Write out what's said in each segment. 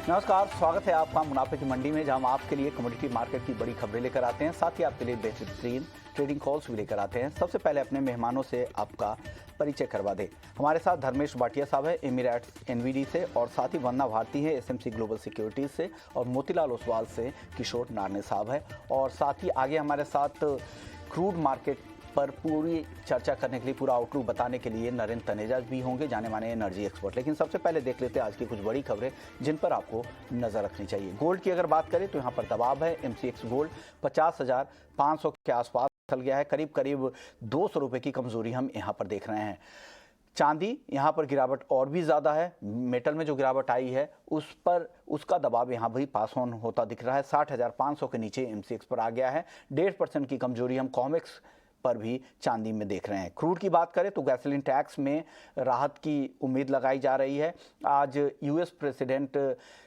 नमस्कार, स्वागत है आपका मुनाफे की मंडी में, जहां हम आपके लिए कमोडिटी मार्केट की बड़ी खबरें लेकर आते हैं, साथ ही आपके लिए बेहतरीन ट्रेडिंग कॉल्स भी लेकर आते हैं। सबसे पहले अपने मेहमानों से आपका परिचय करवा दें। हमारे साथ धर्मेश भाटिया साहब है एमिरेट्स एनवीडी से, और साथ ही वंदना भारती है एसएमसी ग्लोबल सिक्योरिटीज से, और मोतीलाल ओसवाल से किशोर नारने साहब है, और साथ ही आगे हमारे साथ क्रूड मार्केट पर पूरी चर्चा करने के लिए, पूरा आउटलुक बताने के लिए नरेंद्र तनेजा भी होंगे, जाने माने एनर्जी एक्सपर्ट। लेकिन सबसे पहले देख लेते हैं आज की कुछ बड़ी खबरें जिन पर आपको नजर रखनी चाहिए। गोल्ड की अगर बात करें तो यहाँ पर दबाव है। एमसीएक्स गोल्ड 50,500 के आसपास चल गया है। करीब करीब 200 रुपए की कमजोरी हम यहाँ पर देख रहे हैं। चांदी यहाँ पर गिरावट और भी ज़्यादा है। मेटल में जो गिरावट आई है उसका दबाव यहाँ भी पास ऑन होता दिख रहा है। 60,500 के नीचे एमसीएक्स पर आ गया है। 1.5% की कमजोरी हम कॉमेक्स पर भी चांदी में देख रहे हैं। क्रूड की बात करें तो गैसोलीन टैक्स में राहत की उम्मीद लगाई जा रही है। आज यूएस प्रेसिडेंट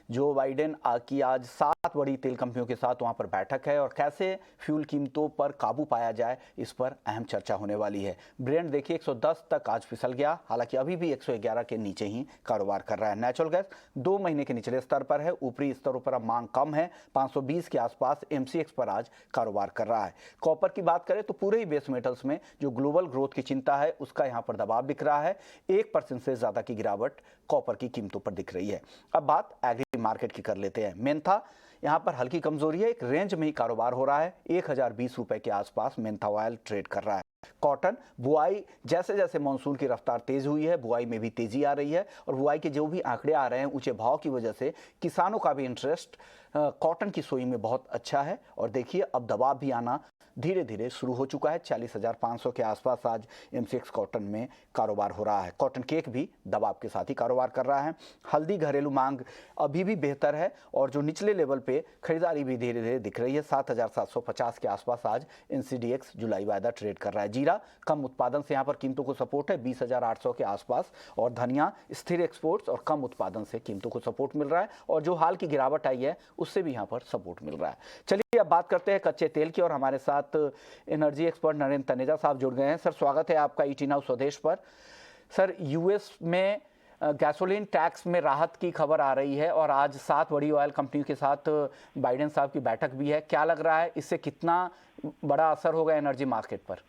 जो बाइडेन की आज 7 बड़ी तेल कंपनियों के साथ वहां पर बैठक है, और कैसे फ्यूल कीमतों पर काबू पाया जाए इस पर अहम चर्चा होने वाली है। ब्रेंट देखिए 110 तक आज फिसल गया, हालांकि अभी भी 111 के नीचे ही कारोबार कर रहा है। नेचुरल गैस 2 महीने के निचले स्तर पर है। ऊपरी स्तरों पर अब मांग कम है। 520 के आसपास एमसीएक्स पर आज कारोबार कर रहा है। कॉपर की बात करें तो पूरे ही बेस मेटल्स में जो ग्लोबल ग्रोथ की चिंता है उसका यहां पर दबाव दिख रहा है। 1% से ज्यादा की गिरावट कॉपर की कीमतों पर दिख रही है। अब बात एग्री मार्केट की कर लेते हैं। मेंथा यहां पर हल्की कमजोरी है। एक रेंज में ही कारोबार हो रहा है। 1020 रुपए के आसपास मेंथा ऑयल ट्रेड कर रहा है। कॉटन बुआई, जैसे जैसे मानसून की रफ्तार तेज हुई है, बुआई में भी तेजी आ रही है, और बुआई के जो भी आंकड़े आ रहे हैं ऊंचे भाव की वजह से किसानों का भी इंटरेस्ट कॉटन की सोई में बहुत अच्छा है। और देखिए अब दबाव भी आना धीरे धीरे शुरू हो चुका है। 40,500 के आसपास आज एमसीएक्स कॉटन में कारोबार हो रहा है। कॉटन केक भी दबाव के साथ ही कारोबार कर रहा है। हल्दी घरेलू मांग अभी भी बेहतर है, और जो निचले लेवल पे खरीदारी भी धीरे धीरे दिख रही है। 7,750 के आसपास आज एनसीडीएक्स जुलाई वायदा ट्रेड कर रहा है। जीरा कम उत्पादन से यहाँ पर कीमतों को सपोर्ट है 20,800 के आसपास, और धनिया स्थिर एक्सपोर्ट्स और कम उत्पादन से कीमतों को सपोर्ट मिल रहा है, और जो हाल की गिरावट आई है उससे भी यहाँ पर सपोर्ट मिल रहा है। चलिए अब बात करते हैं कच्चे तेल की, और हमारे साथ एनर्जी एक्सपर्ट नरेंद्र तनेजा साहब जुड़ गए हैं। सर स्वागत है आपका ईटी नाउ स्वदेश पर। सर यूएस में गैसोलीन टैक्स में राहत की खबर आ रही है, और आज 7 बड़ी ऑयल कंपनियों के साथ बाइडेन साहब की बैठक भी है। क्या लग रहा है इससे कितना बड़ा असर होगा एनर्जी मार्केट पर?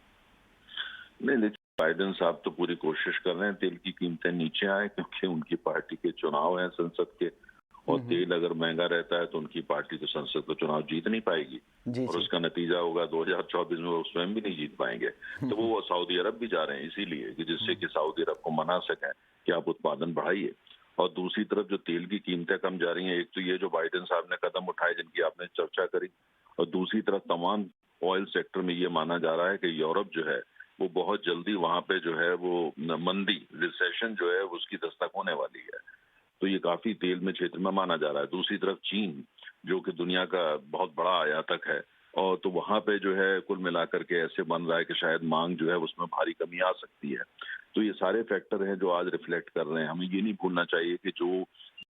नहीं, देखिए बाइडेन साहब तो पूरी कोशिश कर रहे हैं तेल की कीमतें नीचे आए, क्योंकि उनकी पार्टी के चुनाव हैं संसद के, और तेल अगर महंगा रहता है तो उनकी पार्टी तो संसद का चुनाव जीत नहीं पाएगी, और उसका नतीजा होगा 2024 में वो स्वयं भी नहीं जीत पाएंगे। तो वो सऊदी अरब भी जा रहे हैं इसीलिए कि जिससे कि सऊदी अरब को मना सकें कि आप उत्पादन बढ़ाइए। और दूसरी तरफ जो तेल की कीमतें कम जा रही हैं, एक तो ये जो बाइडेन साहब ने कदम उठाए जिनकी आपने चर्चा करी, और दूसरी तरफ तमाम ऑयल सेक्टर में ये माना जा रहा है कि यूरोप जो है वो बहुत जल्दी वहां पे जो है वो मंदी रिसेशन जो है उसकी दस्तक होने वाली है। तो ये काफी तेल में क्षेत्र में माना जा रहा है। दूसरी तरफ चीन जो कि दुनिया का बहुत बड़ा आयातक है, और तो वहां पे जो है कुल मिलाकर के ऐसे बन रहा है कि शायद मांग जो है उसमें भारी कमी आ सकती है। तो ये सारे फैक्टर हैं जो आज रिफ्लेक्ट कर रहे हैं। हमें ये नहीं भूलना चाहिए कि जो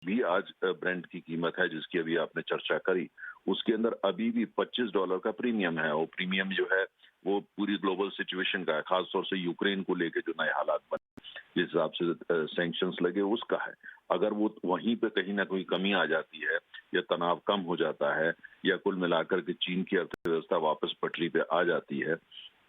भी आज ब्रेंट की कीमत है जिसकी अभी आपने चर्चा करी, उसके अंदर अभी भी $25 का प्रीमियम है, और प्रीमियम जो है वो पूरी ग्लोबल सिचुएशन का है, खासतौर से यूक्रेन को लेके जो नए हालात बने, जिस हिसाब से सैंक्शंस लगे उसका है। अगर वो वहीं पे कहीं ना कहीं कमी आ जाती है, या तनाव कम हो जाता है, या कुल मिलाकर के चीन की अर्थव्यवस्था वापस पटरी पे आ जाती है,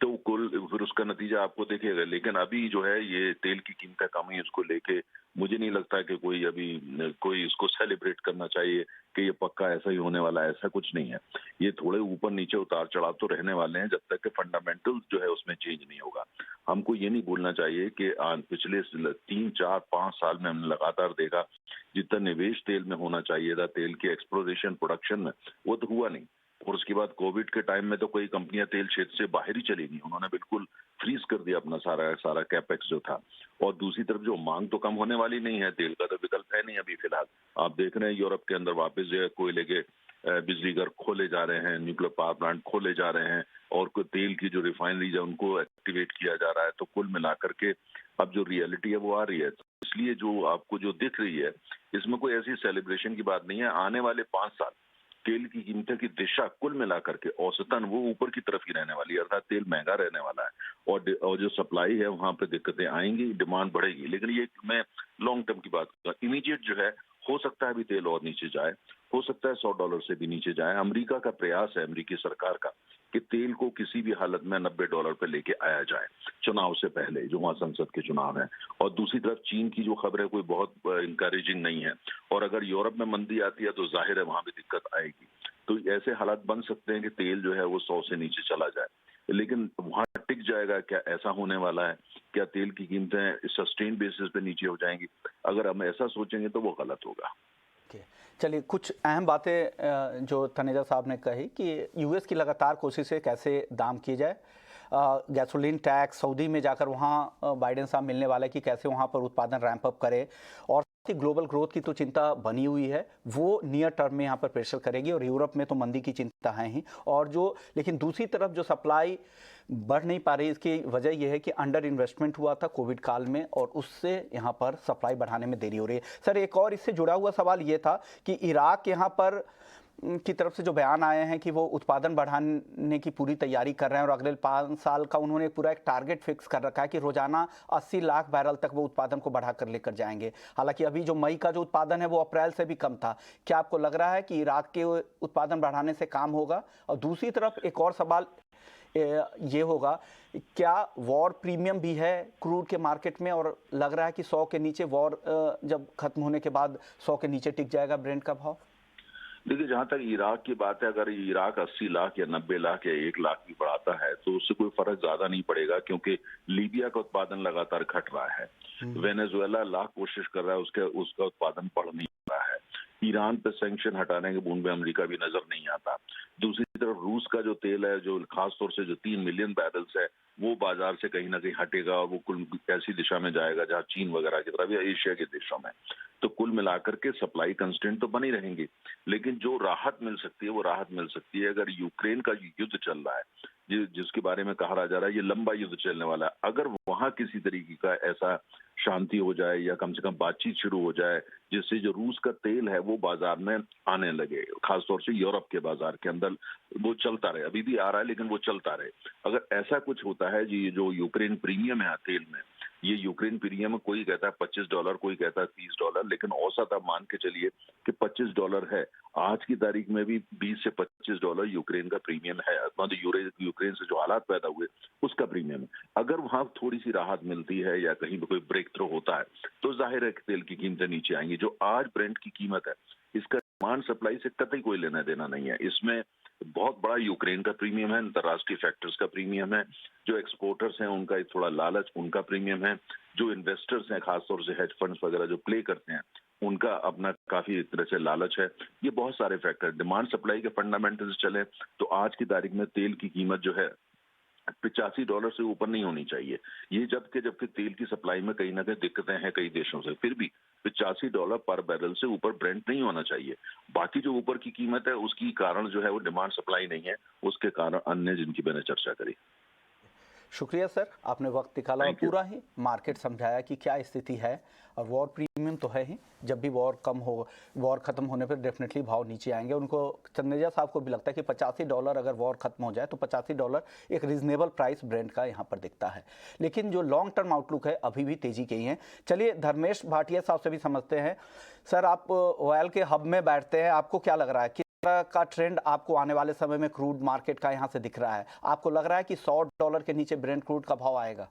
तो कुल फिर उसका नतीजा आपको देखेगा। लेकिन अभी जो है ये तेल की कीमतें कम है, इसको लेके मुझे नहीं लगता कि कोई इसको सेलिब्रेट करना चाहिए कि ये पक्का ऐसा ही होने वाला है। ऐसा कुछ नहीं है। ये थोड़े ऊपर नीचे उतार चढ़ाव तो रहने वाले हैं जब तक कि फंडामेंटल जो है उसमें चेंज नहीं होगा। हमको ये नहीं भूलना चाहिए कि पिछले 3, 4, 5 साल में हमने लगातार देखा जितना निवेश तेल में होना चाहिए था, तेल के एक्सप्लोरेशन प्रोडक्शन में, वो तो हुआ नहीं। और उसके बाद कोविड के टाइम में तो कई कंपनियां तेल क्षेत्र से बाहर ही चली गई, उन्होंने बिल्कुल फ्रीज कर दिया अपना सारा कैपेक्स जो था। और दूसरी तरफ जो मांग तो कम होने वाली नहीं है, तेल का तो विकल्प है नहीं अभी फिलहाल। आप देख रहे हैं यूरोप के अंदर वापस जो है कोयले के बिजली घर खोले जा रहे हैं, न्यूक्लियर पावर प्लांट खोले जा रहे हैं, और तेल की जो रिफाइनरीज है उनको एक्टिवेट किया जा रहा है। तो कुल मिलाकर के अब जो रियलिटी है वो आ रही है। इसलिए जो आपको जो दिख रही है इसमें कोई ऐसी सेलिब्रेशन की बात नहीं है। आने वाले 5 साल तेल की कीमतों की दिशा कुल मिलाकर के औसतन वो ऊपर की तरफ ही रहने वाली है, अर्थात तेल महंगा रहने वाला है, और जो सप्लाई है वहां पे दिक्कतें आएंगी, डिमांड बढ़ेगी। लेकिन ये मैं लॉन्ग टर्म की बात करूंगा। इमीडिएट जो है हो सकता है अभी तेल और नीचे जाए, हो सकता है $100 से भी नीचे जाए। अमेरिका का प्रयास है, अमेरिकी सरकार का, कि तेल को किसी भी हालत में $90 पे लेके आया जाए चुनाव से पहले, जो वहां संसद के चुनाव है। और दूसरी तरफ चीन की जो खबर है कोई बहुत इंकरेजिंग नहीं है, और अगर यूरोप में मंदी आती है तो जाहिर है वहां भी दिक्कत आएगी। तो ऐसे हालात बन सकते हैं कि तेल जो है वो 100 से नीचे चला जाए, लेकिन वहां टिक जाएगा क्या, ऐसा होने वाला है? क्या तेल की कीमतें सस्टेन बेसिस पे नीचे हो जाएंगी? अगर हम ऐसा सोचेंगे तो वो गलत होगा। चलिए, कुछ अहम बातें जो तनेजा साहब ने कही कि यूएस की लगातार कोशिश है कैसे दाम किए जाए। गैसोलीन टैक्स, सऊदी में जाकर वहाँ बाइडेन साहब मिलने वाला है कि कैसे वहाँ पर उत्पादन रैंप अप करे, और ग्लोबल ग्रोथ की तो चिंता बनी हुई है, वो नियर टर्म में यहाँ पर प्रेशर करेगी, और यूरोप में तो मंदी की चिंता है ही। और जो लेकिन दूसरी तरफ जो सप्लाई बढ़ नहीं पा रही, इसकी वजह यह है कि अंडर इन्वेस्टमेंट हुआ था कोविड काल में, और उससे यहाँ पर सप्लाई बढ़ाने में देरी हो रही है। सर, एक और इससे जुड़ा हुआ सवाल ये था कि इराक यहाँ पर की तरफ से जो बयान आए हैं कि वो उत्पादन बढ़ाने की पूरी तैयारी कर रहे हैं, और अगले 5 साल का उन्होंने पूरा एक टारगेट फिक्स कर रखा है कि रोजाना 80 लाख बैरल तक वो उत्पादन को बढ़ाकर लेकर जाएंगे। हालांकि अभी जो मई का जो उत्पादन है वो अप्रैल से भी कम था। क्या आपको लग रहा है कि इराक के उत्पादन बढ़ाने से काम होगा? और दूसरी तरफ एक और सवाल ये होगा, क्या वॉर प्रीमियम भी है क्रूड के मार्केट में, और लग रहा है कि 100 के नीचे वॉर जब खत्म होने के बाद 100 के नीचे टिक जाएगा ब्रेंट का भाव? देखिए, जहां तक इराक की बात है, अगर इराक 80 लाख या 90 लाख या 1 लाख भी बढ़ाता है तो उससे कोई फर्क ज्यादा नहीं पड़ेगा, क्योंकि लीबिया का उत्पादन लगातार घट रहा है। वेनेजुएला लाख कोशिश कर रहा है, उसका उत्पादन बढ़ नहीं रहा है। ईरान पे सैंक्शन हटाने के बूंद में अमेरिका भी नजर नहीं आता। दूसरी तरफ रूस का जो तेल है, जो खासतौर से जो 3 मिलियन बैरल्स है, वो बाजार से कहीं ना कहीं हटेगा, और वो कुल ऐसी दिशा में जाएगा जहां चीन वगैरह की तरफ या एशिया के देशों में। तो कुल मिलाकर के सप्लाई कंस्ट्रेंट तो बनी रहेंगी, लेकिन जो राहत मिल सकती है वो राहत मिल सकती है अगर यूक्रेन का युद्ध चल रहा है, जिसके बारे में कहा जा रहा है ये लंबा युद्ध चलने वाला है, अगर वहां किसी तरीके का ऐसा शांति हो जाए या कम से कम बातचीत शुरू हो जाए, जिससे जो रूस का तेल है वो बाजार में आने लगे, खासतौर से यूरोप के बाजार के अंदर वो चलता रहे, अभी भी आ रहा है लेकिन वो चलता रहे, अगर ऐसा कुछ होता है जी, जो यूक्रेन प्रीमियम है तेल में, ये यूक्रेन प्रीमियम कोई कहता है $25, कोई कहता है $30, लेकिन औसत आप मान के चलिए कि $25 है। आज की तारीख में भी $20 से $25 यूक्रेन का प्रीमियम है, मतलब यूक्रेन से जो हालात पैदा हुए उसका प्रीमियम है। अगर वहां थोड़ी सी राहत मिलती है या कहीं पे कोई ब्रेक थ्रू होता है तो जाहिर है कि तेल की कीमतें नीचे आएंगी। जो आज ब्रेंट की कीमत है, इसका डिमांड सप्लाई से कतई कोई लेना देना नहीं है। इसमें बहुत बड़ा यूक्रेन का प्रीमियम है, अंतर्राष्ट्रीय फैक्टर्स का प्रीमियम है, जो एक्सपोर्टर्स हैं उनका एक थोड़ा लालच, उनका प्रीमियम है, जो इन्वेस्टर्स हैं खासतौर से हेज फंड्स वगैरह जो प्ले करते हैं उनका अपना काफी तरह से लालच है। ये बहुत सारे फैक्टर, डिमांड सप्लाई के फंडामेंटल्स चले तो आज की तारीख में तेल की कीमत जो है $85 से ऊपर नहीं होनी चाहिए। ये जबकि तेल की सप्लाई में कहीं ना कहीं दिक्कतें हैं कई देशों से, फिर भी $85 पर बैरल से ऊपर ब्रेंट नहीं होना चाहिए। बाकी जो ऊपर की कीमत है उसकी कारण जो है वो डिमांड सप्लाई नहीं है, उसके कारण अन्य जिनकी मैंने चर्चा करी। शुक्रिया सर, आपने वक्त निकाला और पूरा ही मार्केट समझाया कि क्या स्थिति है। और वॉर प्रीमियम तो है ही, जब भी वॉर खत्म होने पर डेफिनेटली भाव नीचे आएंगे। उनको, चंदेजा साहब को भी लगता है कि $85 अगर वॉर खत्म हो जाए तो $85 एक रीजनेबल प्राइस ब्रेंट का यहाँ पर दिखता है। लेकिन जो लॉन्ग टर्म आउटलुक है अभी भी तेजी के ही है। चलिए, धर्मेश भाटिया साहब से भी समझते हैं। सर, आप ऑयल के हब में बैठते हैं, आपको क्या लग रहा है का ट्रेंड आपको आने वाले समय में क्रूड मार्केट का यहां से दिख रहा है? आपको लग रहा है कि $100 के नीचे ब्रेंट क्रूड का भाव आएगा?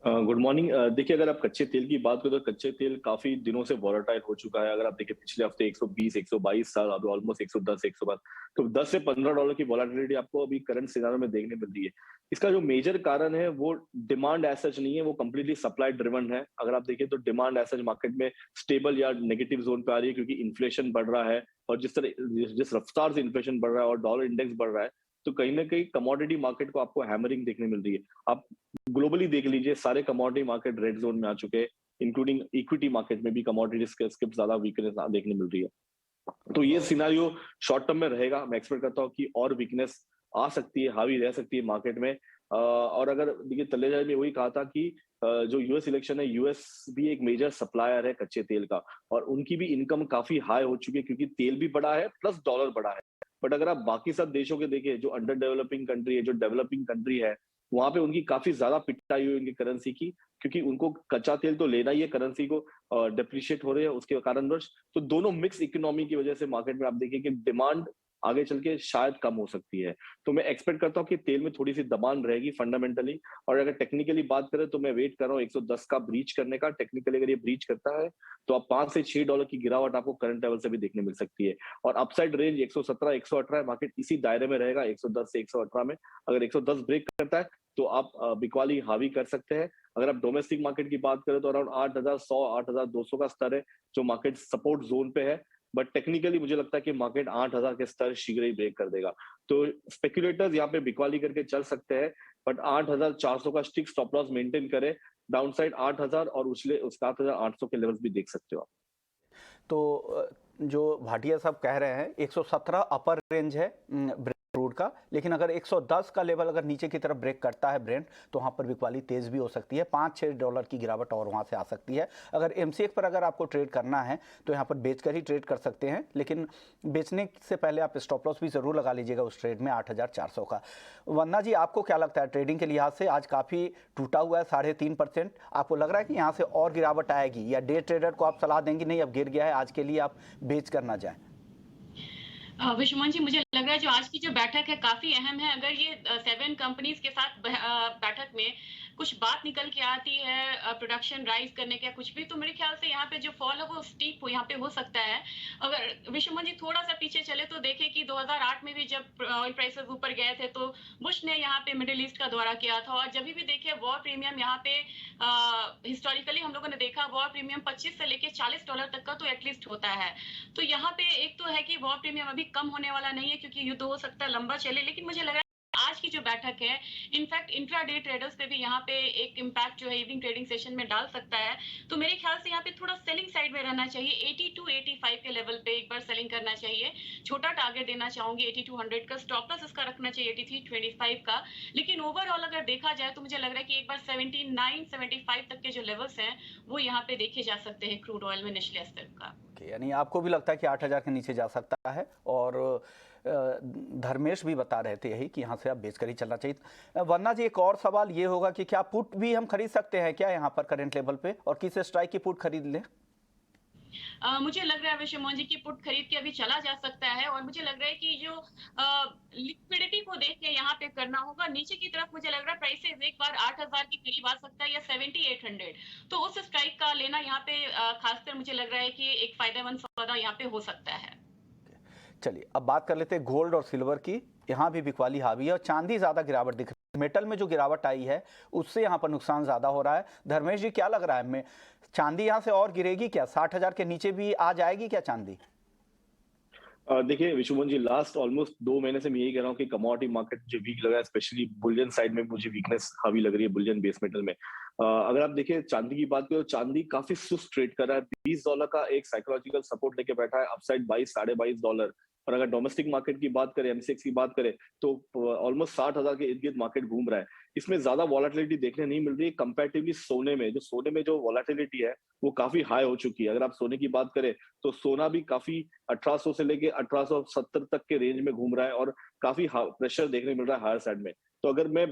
Good morning. देखिए, अगर आप कच्चे तेल की बात करें तो कच्चे तेल काफी दिनों से वॉलेटाइल हो चुका है। अगर आप देखिए पिछले हफ्ते 120, 122 साल, अब ऑलमोस्ट 110, 112, तो $10 से $15 की वॉलेटिलिटी आपको अभी करंट सिनारियो में देखने मिल रही है। इसका जो मेजर कारण है वो डिमांड एज सच नहीं है, वो कंप्लीटली सप्लाई ड्रिवन है। अगर आप देखिए तो डिमांड एज सच मार्केट में स्टेबल या नेगेटिव जोन पे आ रही है, क्योंकि इन्फ्लेशन बढ़ रहा है, और जिस रफ्तार से इन्फ्लेशन बढ़ रहा है और डॉलर इंडेक्स बढ़ रहा है, तो कहीं ना कहीं कमोडिटी मार्केट को आपको हैमरिंग देखने मिल रही है। आप ग्लोबली देख लीजिए, सारे कमोडिटी मार्केट रेड जोन में आ चुके हैं, इंक्लूडिंग इक्विटी मार्केट में भी कमोडिटी स्किप ज्यादा वीकनेस देखने मिल रही है। तो ये सिनारियो शॉर्ट टर्म में रहेगा। मैं एक्सपेक्ट करता हूँ कि और वीकनेस आ सकती है, हावी रह सकती है मार्केट में। और अगर देखिए, तलेजा ने वही कहा था कि जो यूएस इलेक्शन है, यूएस भी एक मेजर सप्लायर है कच्चे तेल का, और उनकी भी इनकम काफी हाई हो चुकी है, क्योंकि तेल भी बढ़ा है प्लस डॉलर बढ़ा है। बट अगर आप बाकी सब देशों के देखिए, जो अंडर डेवलपिंग कंट्री है, जो डेवलपिंग कंट्री है, वहां पे उनकी काफी ज्यादा पिटाई हुई उनकी करेंसी की, क्योंकि उनको कच्चा तेल तो लेना ही है, करेंसी को डिप्रिशिएट हो रही है उसके कारणवश। तो दोनों मिक्स इकोनॉमी की वजह से मार्केट में आप देखिए कि डिमांड आगे चल के शायद कम हो सकती है। तो मैं एक्सपेक्ट करता हूँ कि तेल में थोड़ी सी दबान रहेगी फंडामेंटली। और अगर टेक्निकली बात करें तो मैं वेट कर रहा हूँ 110 का ब्रीच करने का। टेक्निकली अगर ये ब्रीच करता है तो आप $5 से $6 की गिरावट आपको करंट लेवल से भी देखने मिल सकती है। और अपसाइड रेंज 117 118 है, मार्केट इसी दायरे में रहेगा 110 से 118 में। अगर 110 ब्रेक करता है तो आप बिकवाली हावी कर सकते हैं। अगर आप डोमेस्टिक मार्केट की बात करें तो अराउंड 8100 8200 का स्तर है जो मार्केट सपोर्ट जोन पे है। बट टेक्निकली मुझे लगता है कि मार्केट 8000 के स्तर शीघ्र ही ब्रेक कर देगा। तो स्पेक्युलेटर्स यहाँ पे बिकवाली करके चल सकते हैं, बट 8400 का स्टिक स्टॉप लॉस मेंटेन करे। डाउनसाइड 8000 और उछले 7800 के लेवल्स भी देख सकते हो आप। तो जो भाटिया साहब कह रहे हैं 117 अपर रेंज है क्रूड का, लेकिन अगर 110 का लेवल अगर नीचे की तरफ ब्रेक करता है ब्रेंट, तो वहाँ पर बिकवाली तेज भी हो सकती है, $5-6 की गिरावट और वहाँ से आ सकती है। अगर एमसीएक्स पर अगर आपको ट्रेड करना है तो यहाँ पर बेचकर ही ट्रेड कर सकते हैं, लेकिन बेचने से पहले आप स्टॉप लॉस भी ज़रूर लगा लीजिएगा उस ट्रेड में 8400 का। वंदना जी, आपको क्या लगता है ट्रेडिंग के लिहाज से आज काफ़ी टूटा हुआ है 3.5%, आपको लग रहा है कि यहाँ से और गिरावट आएगी, या डे ट्रेडर को आप सलाह देंगे नहीं अब गिर गया है आज के लिए आप बेच कर ना जाए? विश्वमन जी, मुझे लग रहा है जो आज की जो बैठक है काफी अहम है। अगर ये 7 कंपनीज के साथ बैठक में कुछ बात निकल के आती है प्रोडक्शन राइज करने का कुछ भी, तो मेरे ख्याल से यहाँ पे जो फॉल है वो स्टीप यहाँ पे हो सकता है। अगर विश्वमन जी थोड़ा सा पीछे चले तो देखें कि 2008 में भी जब ऑयल प्राइसेस ऊपर गए थे तो बुश ने यहाँ पे मिडिल ईस्ट का दौरा किया था, और जब भी देखे वॉर प्रीमियम यहाँ पे हिस्टोरिकली हम लोगों ने देखा वॉर प्रीमियम 25 से लेके $40 तक का तो एटलीस्ट होता है। तो यहाँ पे एक तो है कि वॉर प्रीमियम अभी कम होने वाला नहीं है, क्योंकि युद्ध हो सकता है लंबा चले, लेकिन मुझे लग रहा है आज की जो बैठक है इनफैक्ट इंट्राडे ट्रेडर्स पे भी यहाँ पे एक इम्पैक्ट जो है इवनिंग ट्रेडिंग सेशन में डाल सकता है। तो मेरे ख्याल से यहाँ पे थोड़ा सेलिंग साइड में रहना चाहिए। 82-85 के लेवल पे एक बार सेलिंग करना चाहिए। छोटा टारगेट देना चाहूंगी 8200 का, स्टॉप लॉस इसका रखना चाहिए 8325 का। लेकिन ओवरऑल अगर देखा जाए तो मुझे लग रहा है कि एक बार 79-75 तक के जो लेवल्स हैं वो यहाँ पे देखे जा सकते हैं क्रूड ऑयल में निचले स्तर का। यानी आपको भी लगता है कि 8000 के नीचे जा सकता है, और धर्मेश भी बता रहे थे यही कि यहाँ से आप बेचकर ही चलना चाहिए। वरना जी एक और सवाल ये होगा कि क्या पुट भी हम खरीद सकते हैं क्या यहाँ पर करंट लेवल पे, और किस स्ट्राइक की पुट खरीद लें? मुझे लग रहा है विश्वमोहन जी की पुट खरीद के अभी चला जा सकता है, और मुझे लग रहा है कि जो लिक्विडिटी को देख के यहाँ पे करना होगा। नीचे की तरफ मुझे लग रहा है प्राइसेस एक बार 8000 के करीब आ सकता है या 7800, तो उस स्ट्राइक का लेना यहाँ पे खासकर मुझे लग रहा है कि एक फायदेमंद सौदा यहाँ पे हो सकता है। चलिए अब बात कर लेते हैं गोल्ड और सिल्वर की। यहाँ भी बिकवाली हावी है और चांदी ज्यादा गिरावट दिख रही है। मेटल में जो गिरावट आई है उससे यहाँ पर नुकसान ज्यादा हो रहा है। धर्मेश जी क्या लग रहा है, चांदी यहाँ से और गिरेगी क्या? 60,000 के नीचे भी आ जाएगी क्या चांदी? देखिए विशुमन जी, लास्ट ऑलमोस्ट 2 महीने से मैं यही कह रहा हूँ कि कमोडिटी मार्केट मुझे वीक लग रहा है, स्पेशली बुलियन साइड में मुझे वीकनेस हावी लग रही है, बुलियन बेस मेटल में। अगर आप देखिए चांदी की बात करें, चांदी काफी सुस्त ट्रेड कर रहा है। $20 का एक साइकोलॉजिकल सपोर्ट लेके बैठा है, अपसाइड 22 $22.5। और अगर डोमेस्टिक मार्केट की बात करें, एमसीएक्स की बात करें, तो ऑलमोस्ट 60,000 के इर्द गिर्द मार्केट घूम रहा है। इसमें ज्यादा वॉलेटिलिटी देखने नहीं मिल रही है कंपैरेटिवली सोने में। सोने में जो वॉलेटिलिटी है वो काफी हाई हो चुकी है। अगर आप सोने की बात करें तो सोना भी काफी 1800 से लेके 1870 तक के रेंज में घूम रहा है, और काफी प्रेशर देखने मिल रहा है हायर साइड में। तो अगर मैं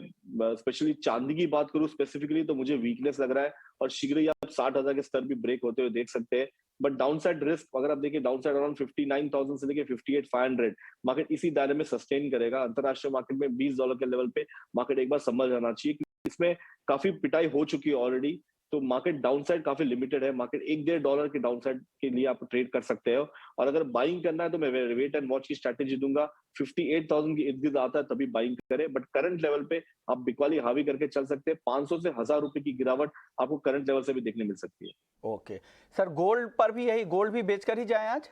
स्पेशली चांदी की बात करूं स्पेसिफिकली, तो मुझे वीकनेस लग रहा है, और शीघ्र ही आप 60,000 के स्तर भी ब्रेक होते हुए देख सकते हैं। बट डाउनसाइड रिस्क अगर आप देखिए, डाउनसाइड अराउंड 59,000 से लेके 58,500 मार्केट इसी दायरे में सस्टेन करेगा। अंतरराष्ट्रीय मार्केट में $20 के लेवल पे मार्केट एक बार समझ जाना चाहिए, क्योंकि इसमें काफी पिटाई हो चुकी है ऑलरेडी। तो मार्केट डाउनसाइड काफी लिमिटेड है। मार्केट $1-1.5 के डाउनसाइड के लिए आप ट्रेड कर सकते हो, और अगर बाइंग करना है तो मैं वेट एंड वॉच की स्ट्रैटेजी दूंगा। 58,000 के इर्द गिर्द आता है तभी बाइंग करें, बट करंट लेवल पे आप बिकवाली हावी करके चल सकते हैं। 500 से 1000 रुपए की गिरावट आपको करंट लेवल से भी देखने मिल सकती है। ओके सर, गोल्ड पर भी यही, गोल्ड भी बेचकर ही जाए आज?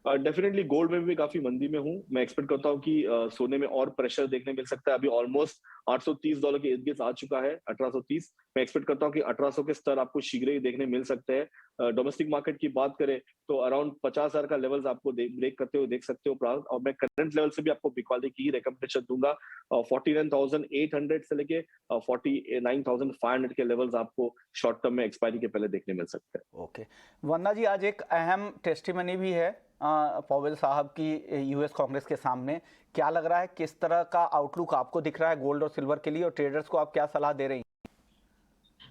डेफिनेटली गोल्ड में भी काफी मंदी में हूँ। मैं एक्सपेक्ट करता हूँ कि सोने में और प्रेशर देखने मिल सकता है। अभी ऑलमोस्ट $830 के इर्द गिर्द आ चुका है, 1830। मैं एक्सपेक्ट करता हूँ कि 1800 के स्तर आपको शीघ्र ही देखने मिल सकते हैं। डोमेस्टिक मार्केट की बात करें तो अराउंड 50,000 का लेवल्स आपको ब्रेक करते हुए देख सकते हो। और मैं करंट लेवल से भी आपको बिकवाली की रिकमेंडेशन दूंगा। 49,800 से लेके 49,500 के लेवल्स आपको शॉर्ट टर्म में एक्सपायरी के पहले देखने मिल सकते हैं। ओके वंदना जी, आज एक अहम टेस्टिमनी भी है पॉवेल साहब की यूएस कांग्रेस के सामने, क्या लग रहा है, किस तरह का आउटलुक आपको दिख रहा है गोल्ड और सिल्वर के लिए, और ट्रेडर्स को आप क्या सलाह दे रही हैं?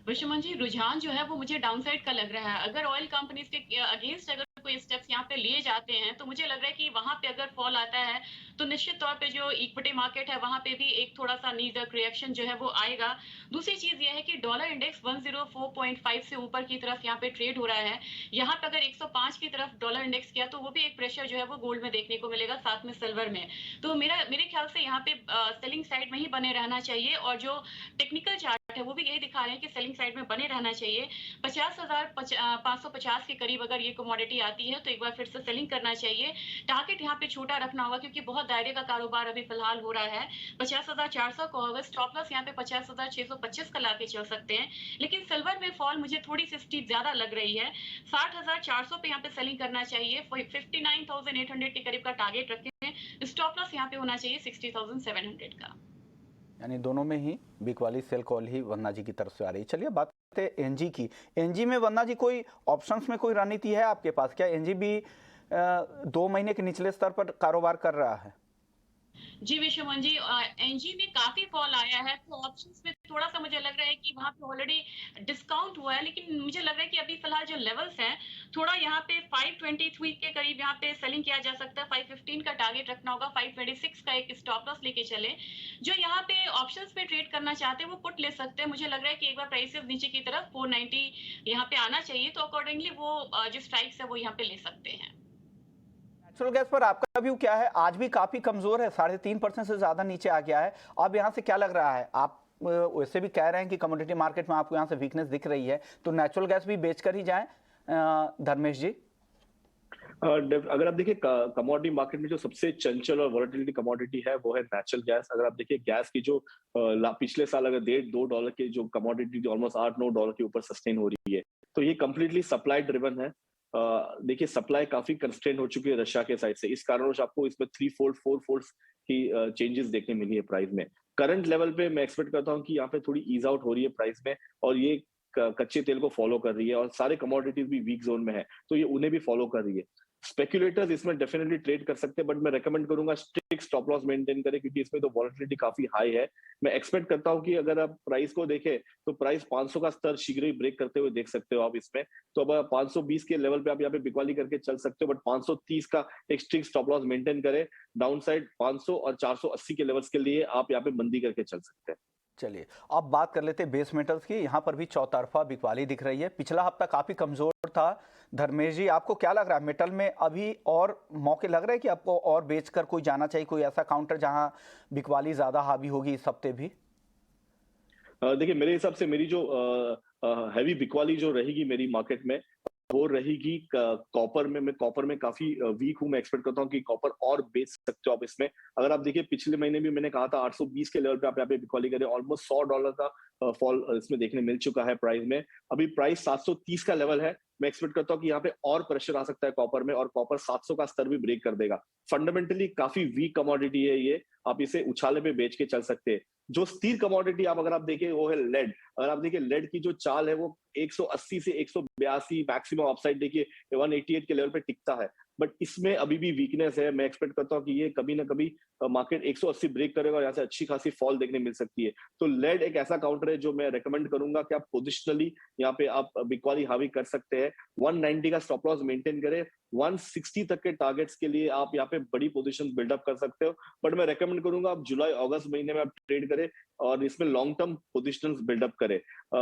विश्वमन जी, रुझान जो है वो मुझे डाउनसाइड का लग रहा है। अगर ऑयल कंपनीज के अगेंस्ट अगर कोई स्टेप्स यहाँ पे लिए जाते हैं तो मुझे लग रहा है कि वहां पे अगर फॉल आता है तो निश्चित तौर पे जो इक्विटी मार्केट है वहां पे भी एक थोड़ा सा नी जर्क रिएक्शन जो है वो आएगा। दूसरी चीज ये है कि डॉलर इंडेक्स 104.5 से ऊपर की तरफ यहाँ पे ट्रेड हो रहा है। यहाँ पे अगर 105 की तरफ डॉलर इंडेक्स गया तो वो भी एक प्रेशर जो है वो गोल्ड में देखने को मिलेगा, साथ में सिल्वर में। तो मेरे ख्याल से यहाँ पे सेलिंग साइड में ही बने रहना चाहिए, और जो टेक्निकल चार्ट है वो भी यही दिखा रहे हैं कि सेलिंग साइड में बने रहना चाहिए। 50,550 के करीब अगर ये कमोडिटी आती है तो एक बार फिर से सेलिंग करना चाहिए। टारगेट यहाँ पे छोटा रखना होगा क्योंकि बहुत दायरे का कारोबार अभी फिलहाल हो रहा है। 50,400 को अगर स्टॉप लॉस यहाँ पे 50,625 का लाके चल सकते हैं। लेकिन सिल्वर में फॉल मुझे थोड़ी सी स्टीप ज्यादा लग रही है। 60,400 पे यहाँ पे सेलिंग करना चाहिए। 59,800 के करीब का टारगेट रखते हैं। स्टॉप लॉस यहाँ पे होना चाहिए 60,700 का। यानी दोनों में ही वीक वाली सेल कॉल ही वंदना जी की तरफ से आ रही है। चलिए बात करते हैं एनजी की। एनजी में वंदना जी कोई ऑप्शंस में कोई रणनीति है आपके पास? क्या एनजी भी 2 महीने के निचले स्तर पर कारोबार कर रहा है? जी विश्वमन जी, एनजी में काफी फॉल आया है, तो ऑप्शंस में थोड़ा सा मुझे लग रहा है कि वहां पे ऑलरेडी डिस्काउंट हुआ है। लेकिन मुझे लग रहा है कि अभी फिलहाल जो लेवल्स हैं थोड़ा यहाँ पे 523 के करीब यहाँ पे सेलिंग किया जा सकता है। 515 का टारगेट रखना होगा, 526 का एक स्टॉप लॉस लेके चले। जो यहाँ पे ऑप्शंस पे ट्रेड करना चाहते हैं वो पुट ले सकते हैं। मुझे लग रहा है कि एक बार प्राइसेस नीचे की तरफ 490 यहाँ पे आना चाहिए, तो अकॉर्डिंगली वो जो स्ट्राइक्स है वो यहाँ पे ले सकते हैं। नेचुरल गैस पर आपका व्यू क्या है? आज भी काफी कमजोर है, 3.5% से ज्यादा नीचे आ गया है। अब यहाँ से क्या लग रहा है? आप वैसे भी कह रहे हैं कि कमोडिटी मार्केट में आपको यहाँ से वीकनेस दिख रही है, तो नेचुरल गैस भी बेचकर ही जाएं, धर्मेश जी? अगर आप देखिए कमोडिटी मार्केट में जो सबसे चंचल और वोलेटिलिटी कमोडिटी है वो है नेचुरल गैस। अगर आप देखिए गैस की जो पिछले साल अगर $1.5-2 के जो कमोडिटी ऑलमोस्ट $8-9 के ऊपर सस्टेन हो रही है, तो ये कंप्लीटली सप्लाई ड्रिवन है। देखिए सप्लाई काफी कंस्ट्रेन हो चुकी है रशिया के साइड से, इस कारणवश आपको इसमें 3-4 की चेंजेस देखने मिली है प्राइस में। करंट लेवल पे मैं एक्सपेक्ट करता हूँ कि यहाँ पे थोड़ी ईज आउट हो रही है प्राइस में, और ये कच्चे तेल को फॉलो कर रही है, और सारे कमोडिटीज भी वीक जोन में है तो ये उन्हें भी फॉलो कर रही है। स्पेक्युलेटर्स इसमें डेफिनेटली ट्रेड कर सकते हैं, बट मैं रेकमेंड करूंगा स्ट्रिक्ट स्टॉप लॉस मेंटेन करें, क्योंकि इसमें तो वॉलेटिलिटी काफी हाई है। मैं एक्सपेक्ट करता हूं कि अगर आप प्राइस को देखें तो प्राइस 500 का स्तर शीघ्र ही ब्रेक करते हुए देख सकते हो आप इसमें। तो अब 520 के लेवल पे आप यहाँ पे बिकवाली करके चल सकते हो, बट 530 का एक स्ट्रिक्ट स्टॉप लॉस मेंटेन करें। डाउन साइड 500 और 480 के लेवल्स के लिए आप यहाँ पे मंदी करके चल सकते हैं। चलिए अब बात कर लेते हैं बेस मेटल्स की। यहाँ पर भी चौतरफा बिकवाली दिख रही है, पिछला हफ्ता काफी कमजोर था। धर्मेश जी, आपको क्या लग रहा है, मेटल में अभी और मौके लग रहे हैं कि आपको और बेचकर कोई जाना चाहिए, कोई ऐसा काउंटर जहां बिकवाली ज्यादा हावी होगी इस हफ्ते भी? देखिए मेरे हिसाब से मेरी जो हैवी बिकवाली जो रहेगी मेरी मार्केट में वो रहेगी कॉपर में। मैं कॉपर में काफी वीक हूं। मैं एक्सपेक्ट करता हूं कि कॉपर और बेच सकते हो आप इसमें। अगर आप देखिए पिछले महीने भी मैंने कहा था 820 के लेवल पे आप यहाँ पे बिकवाली करें, ऑलमोस्ट $100 का फॉल इसमें देखने मिल चुका है प्राइस में। अभी प्राइस 730 का लेवल है। मैं एक्सपेक्ट करता हूँ कि यहाँ पे और प्रेशर आ सकता है कॉपर में, और कॉपर 700 का स्तर भी ब्रेक कर देगा। फंडामेंटली काफी वीक कमोडिटी है ये, आप इसे उछाले पे बेच के चल सकते हैं। जो स्थिर कमोडिटी आप अगर आप देखें वो है लेड। अगर आप देखिए लेड की जो चाल है वो 180 से 182 मैक्सिमम अपसाइड देखिए 188 के लेवल पे टिकता है, बट इसमें अभी भी वीकनेस है। मैं एक्सपेक्ट करता हूँ कि ये कभी ना कभी मार्केट 180 ब्रेक करेगा और यहाँ से अच्छी खासी फॉल देखने मिल सकती है। तो लेड एक ऐसा काउंटर है जो मैं रेकमेंड करूंगा कि आप पोजिशनली यहाँ पे आप बिकवाली हावी कर सकते हैं। 190 का स्टॉप लॉस मेंटेन करें। 160 तक के टारगेट्स के लिए आप यहाँ पे बड़ी पोजीशन बिल्डअप कर सकते हो, बट मैं रेकमेंड करूंगा आप जुलाई अगस्त महीने में आप ट्रेड करें और इसमें लॉन्ग टर्म पोजीशंस बिल्डअप करें।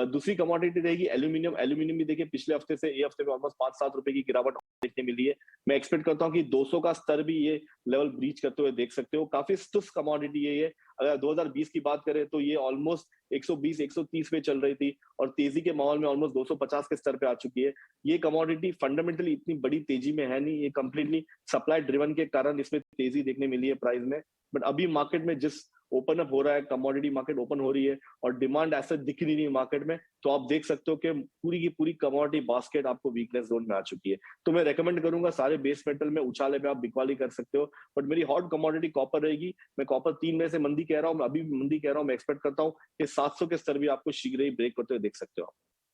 दूसरी कमोडिटी रहेगी एल्यूमिनियम। एल्यूमिनियम भी देखिए पिछले हफ्ते से ये हफ्ते में ऑलमोस्ट 5-7 रुपए की गिरावट देखने मिली है। मैं एक्सपेक्ट करता हूँ कि 200 का स्तर भी ये लेवल ब्रीच करते हुए देख सकते हो। काफी स्टुस कमोडिटी है ये। अगर 2020 की बात करें तो ये ऑलमोस्ट 120-130 पे चल रही थी और तेजी के माहौल में ऑलमोस्ट 250 के स्तर पे आ चुकी है। ये कमोडिटी फंडामेंटली इतनी बड़ी तेजी में है नहीं, ये कंप्लीटली सप्लाई ड्रिवन के कारण इसमें तेजी देखने मिली है प्राइस में। बट अभी मार्केट में जिस ओपन अप हो रहा है, कमोडिटी मार्केट ओपन हो रही है और डिमांड ऐसे दिख नहीं है मार्केट में, तो आप देख सकते हो कि पूरी की पूरी कमोडिटी बास्केट आपको वीकनेस जोन में आ चुकी है। तो मैं रेकमेंड करूंगा सारे बेस मेटल में उछाले पे आप बिकवाली कर सकते हो, बट मेरी हॉट कमोडिटी कॉपर रहेगी। मैं कॉपर 3 महीने से मंदी कह रहा हूँ, मैं अभी भी मंदी कह रहा हूँ। मैं एक्सपेक्ट करता हूँ कि 700 के स्तर भी आपको शीघ्र ही ब्रेक करते हुए देख सकते हो।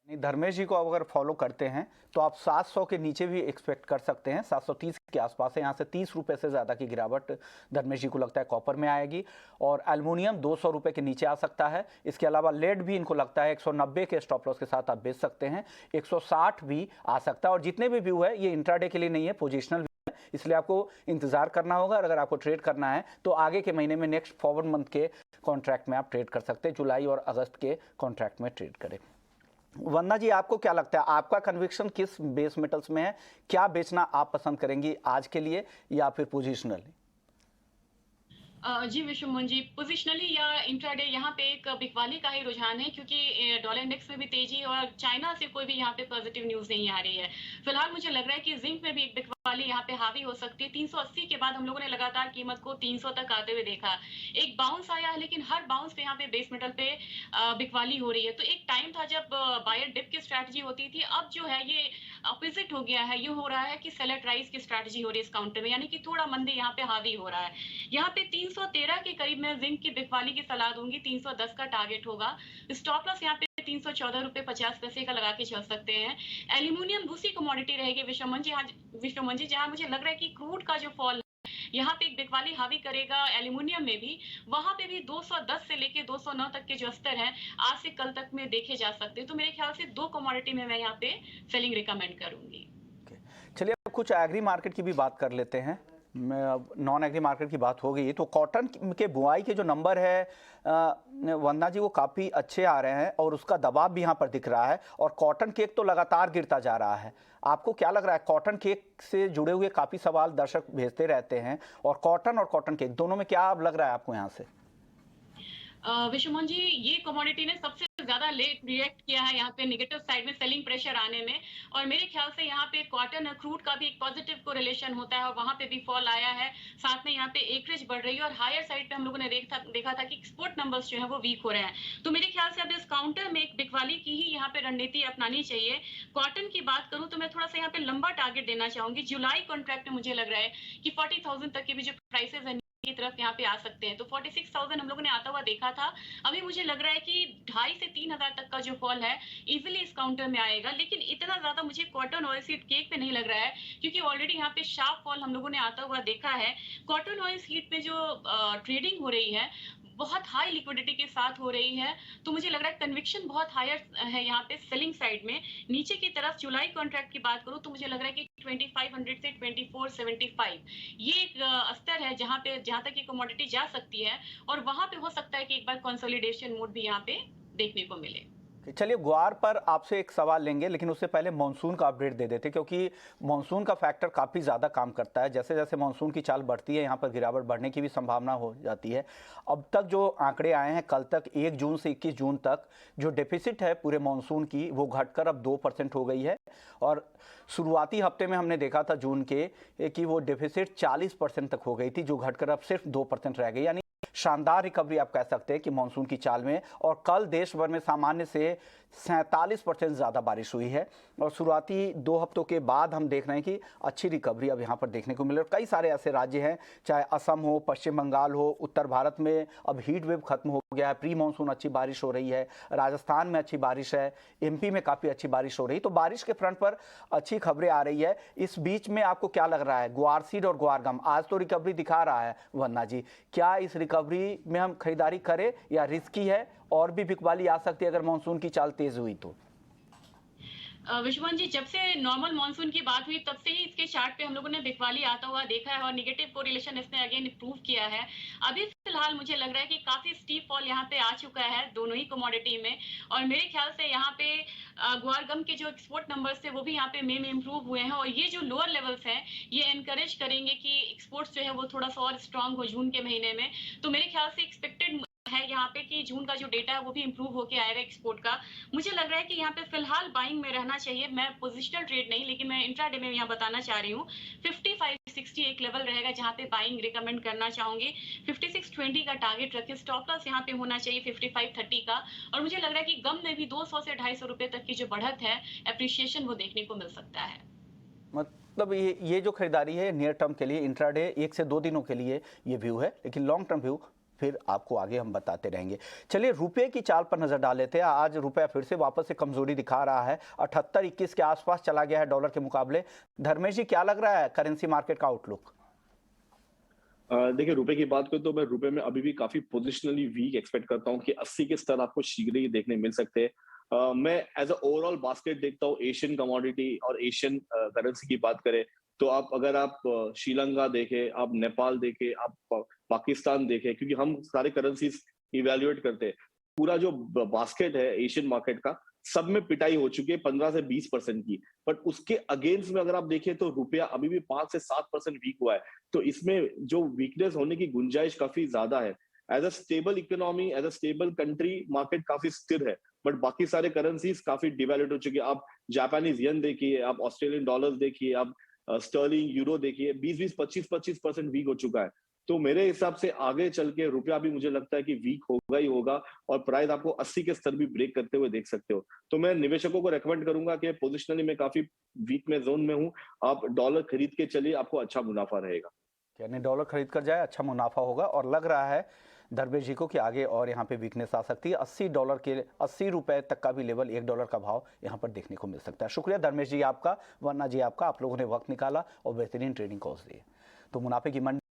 धर्मेश जी को अगर फॉलो करते हैं तो आप 700 के नीचे भी एक्सपेक्ट कर सकते हैं। 730 के आसपास है, यहाँ से 30 रुपए से ज़्यादा की गिरावट धर्मेश जी को लगता है कॉपर में आएगी। और एल्युमिनियम 200 रुपए के नीचे आ सकता है। इसके अलावा लेड भी इनको लगता है 190 के स्टॉप लॉस के साथ आप बेच सकते हैं। 160 भी आ सकता है। और जितने भी व्यू है ये इंट्राडे के लिए नहीं है, पोजिशनल, इसलिए आपको इंतजार करना होगा। अगर आपको ट्रेड करना है तो आगे के महीने में नेक्स्ट फॉरवर्ड मंथ के कॉन्ट्रैक्ट में आप ट्रेड कर सकते हैं। जुलाई और अगस्त के कॉन्ट्रैक्ट में ट्रेड करें। वंदना जी, आपको क्या लगता है, आपका कन्विक्शन किस बेस मेटल्स में है? क्या बेचना आप पसंद करेंगी आज के लिए या फिर पोजिशनली? जी विश्वमोहन जी, पोजिशनली या इंट्राडे यहाँ पे एक बिकवाली का ही रुझान है, क्योंकि डॉलर इंडेक्स में भी तेजी और चाइना से कोई भी यहाँ पे पॉजिटिव न्यूज नहीं आ रही है। फिलहाल मुझे लग रहा है कि जिंक में भी एक बिकवाली यहाँ पे हावी हो सकती है। 380 के बाद हम लोगों ने लगातार कीमत को 300 तक आते हुए देखा। एक बाउंस आया है, लेकिन हर बाउंस पे यहाँ पे बेस मेटल पे बिकवाली हो रही है। तो एक टाइम था जब बायर डिप की स्ट्रैटेजी होती थी, अब जो है ये अपोजिट हो गया है। ये हो रहा है कि सेलर राइज की स्ट्रैटेजी हो रही है इस काउंटर में, यानी कि थोड़ा मंदी यहाँ पे हावी हो रहा है। यहाँ पे 313 के करीब मैं जिंक की बिकवाली की सलाह दूंगी। 310 का टारगेट होगा। स्टॉप लॉस यहाँ पे 314 रुपए 50 पैसे का लगा के चल सकते हैं। एल्यूमिनियम दूसरी कमोडिटी रहेगी विश्वमन जी, जहां मुझे लग रहा है कि क्रूड का जो फॉल यहाँ पे एक बिकवाली हावी करेगा। एल्यूमिनियम में भी, वहां पे भी 210 से लेके 209 तक के जो स्तर हैं आज से कल तक में देखे जा सकते हैं। तो मेरे ख्याल से दो कमोडिटी में मैं यहाँ पे सेलिंग रिकमेंड करूंगी। चलिए अब कुछ एग्री मार्केट की भी बात कर लेते हैं। अब नॉन एग्री मार्केट की बात हो गई तो कॉटन के बुआई के जो नंबर है वंदना जी, वो काफ़ी अच्छे आ रहे हैं और उसका दबाव भी यहाँ पर दिख रहा है। और कॉटन केक तो लगातार गिरता जा रहा है। आपको क्या लग रहा है, कॉटन केक से जुड़े हुए काफ़ी सवाल दर्शक भेजते रहते हैं, और कॉटन केक दोनों में क्या लग रहा है आपको यहाँ से? विश्वमोहन जी, ये कमोडिटी ने सबसे ज्यादा लेट रिएक्ट किया है यहाँ पे नेगेटिव साइड में सेलिंग प्रेशर आने में। और मेरे ख्याल से यहाँ पे कॉटन और क्रूड का भी एक पॉजिटिव कोरिलेशन होता है और वहां पे भी फॉल आया है। साथ में यहाँ पे एकरेज बढ़ रही है और हायर साइड पे हम लोगों ने देखा था कि एक्सपोर्ट नंबर्स जो है वो वीक हो रहे हैं। तो मेरे ख्याल से अब इस काउंटर में एक बिकवाली की ही यहाँ पे रणनीति अपनानी चाहिए। कॉटन की बात करूं तो मैं थोड़ा सा यहाँ पे लंबा टारगेट देना चाहूंगी। जुलाई कॉन्ट्रैक्ट में मुझे लग रहा है कि 40,000 तक के भी जो प्राइसेस है की तरफ यहाँ पे आ सकते हैं। तो 46,000 हम लोगों ने आता हुआ देखा था। अभी मुझे लग रहा है कि 2,500 से 3,000 तक का जो फॉल है इजीली इस काउंटर में आएगा। लेकिन इतना ज्यादा मुझे कॉटन ऑयल सीड केक पे नहीं लग रहा है, क्योंकि ऑलरेडी यहाँ पे शार्प फॉल हम लोगों ने आता हुआ देखा है। कॉटन ऑयल सीड पे जो ट्रेडिंग हो रही है बहुत हाई लिक्विडिटी के साथ हो रही है। तो मुझे लग रहा है कन्विक्शन बहुत हायर है यहाँ पे सेलिंग साइड में। नीचे की तरफ जुलाई कॉन्ट्रैक्ट की बात करूं तो मुझे लग रहा है कि 2500 से 2475 ये एक स्तर है जहां तक ये कमोडिटी जा सकती है। और वहां पे हो सकता है कि एक बार कंसोलिडेशन मोड भी यहाँ पे देखने को मिले। चलिए ग्वार पर आपसे एक सवाल लेंगे, लेकिन उससे पहले मानसून का अपडेट दे देते, क्योंकि मानसून का फैक्टर काफ़ी ज़्यादा काम करता है। जैसे जैसे मानसून की चाल बढ़ती है यहाँ पर गिरावट बढ़ने की भी संभावना हो जाती है। अब तक जो आंकड़े आए हैं, कल तक 1 जून से 21 जून तक जो डेफिसिट है पूरे मानसून की, वो घटकर अब 2% हो गई है। और शुरुआती हफ्ते में हमने देखा था जून के कि वो डेफिसिट 40% तक हो गई थी, जो घटकर अब सिर्फ 2% रह गई। यानी शानदार रिकवरी आप कह सकते हैं कि मानसून की चाल में। और कल देश भर में सामान्य से 47% ज़्यादा बारिश हुई है। और शुरुआती 2 हफ्तों के बाद हम देख रहे हैं कि अच्छी रिकवरी अब यहाँ पर देखने को मिले। और कई सारे ऐसे राज्य हैं, चाहे असम हो, पश्चिम बंगाल हो, उत्तर भारत में अब हीट वेव खत्म हो गया है, प्री मानसून अच्छी बारिश हो रही है, राजस्थान में अच्छी बारिश है, MP में काफ़ी अच्छी बारिश हो रही है। तो बारिश के फ्रंट पर अच्छी खबरें आ रही है। इस बीच में आपको क्या लग रहा है, ग्वार सीड और ग्वार गम आज तो रिकवरी दिखा रहा है वंदना जी, क्या इस रिकवरी में हम खरीदारी करें या रिस्की है और भी बिकवाली आ सकती है अगर मानसून की चाल तेज हुई तो? विश्वमोहन जी, जब से नॉर्मल मानसून की बात हुई तब से ही इसके चार्ट पे हम लोगों ने बिकवाली आता हुआ देखा है और नेगेटिव कोरिलेशन इसने अगेन प्रूव किया है। अभी फिलहाल मुझे लग रहा है कि काफी स्टीप फॉल यहाँ पे आ चुका है दोनों ही कमोडिटी में। और मेरे ख्याल से यहाँ पे ग्वार गम के जो एक्सपोर्ट नंबर्स थे वो भी यहाँ पे मई में इंप्रूव हुए हैं। और ये जो लोअर लेवल्स हैं ये एनकरेज करेंगे कि एक्सपोर्ट्स जो है वो थोड़ा सा और स्ट्रांग हो जून के महीने में। तो मेरे ख्याल से एक्सपेक्टेड है यहाँ पे कि जून का जो डेटा है वो भी इंप्रूव होके आएगा एक्सपोर्ट का। मुझे लग रहा है कि यहाँ पे फिलहाल बाइंग में रहना चाहिए। मैं पोजिशनल ट्रेड नहीं, लेकिन मैं इंट्राडे में यहाँ बताना चाह रही हूँ 5560 एक लेवल रहेगा जहाँ पे बाइंग रिकमेंड करना चाहूंगी। 5620 का टारगेट रखे। स्टॉप लॉस यहाँ पे होना चाहिए 5530 का। और मुझे लग रहा है कि गम में भी 200 से 250 रुपए तक की जो बढ़त है, एप्रिसिएशन, वो देखने को मिल सकता है। मतलब ये जो खरीदारी है नियर टर्म के लिए, इंट्राडे 1 से 2 दिनों के लिए ये व्यू है, लेकिन लॉन्ग टर्म व्यू फिर आपको आगे हम बताते रहेंगे। चलिए रुपये की चाल पर नजर डाल लेते हैं। आज रुपया फिर से वापस से कमजोरी दिखा रहा है, 78-21 के आसपास चला गया है डॉलर के मुकाबले। धर्मेश जी, क्या लग रहा है करेंसी मार्केट का आउटलुक? देखिए, रुपए की बात करें तो मैं रुपए में अभी भी काफी पोजिशनली वीक एक्सपेक्ट करता हूँ कि 80 के स्तर आपको शीघ्र ही देखने मिल सकते हैं। मैं एज अ ओवरऑल बास्केट देखता हूँ, एशियन कमोडिटी और एशियन करेंसी की बात करें तो अगर आप श्रीलंका देखें, आप नेपाल देखें, आप पाकिस्तान देखें, क्योंकि हम सारे करेंसीज इवेल्युएट करते हैं। पूरा जो बास्केट है एशियन मार्केट का, सब में पिटाई हो चुकी है 15 से 20% की। बट उसके अगेंस्ट में अगर आप देखें तो रुपया अभी भी 5 से 7% वीक हुआ है। तो इसमें जो वीकनेस होने की गुंजाइश काफी ज्यादा है। As a stable economy, as a stable country, market काफी स्थिर है। बट बाकी सारे करेंसीज काफी डिवेल्यूट हो चुके हैं। आप जापानीज येन देखिए, आप ऑस्ट्रेलियन डॉलर्स देखिए, आप स्टर्लिंग यूरो देखिए, 20-20, 25-25% वीक हो चुका है। तो मेरे हिसाब से आगे चल के रुपया भी मुझे लगता है कि वीक होगा ही होगा और प्राइस आपको 80 के स्तर भी ब्रेक करते हुए देख सकते हो। तो मैं निवेशकों को रेकमेंड करूंगा कि पोजिशनली मैं काफी वीक में जोन में हूं, आप डॉलर खरीद के चलिए, आपको अच्छा मुनाफा रहेगा। यानी डॉलर खरीद कर जाए, अच्छा मुनाफा होगा। और लग रहा है धर्मेश जी को कि आगे और यहाँ पे वीकनेस आ सकती है। 80 डॉलर के 80 रुपए तक का भी लेवल, $1 का भाव यहाँ पर देखने को मिल सकता है। शुक्रिया धर्मेश जी आपका, वरना जी आपका, आप लोगों ने वक्त निकाला और बेहतरीन ट्रेडिंग कॉल्स दिए। तो मुनाफे की मंडी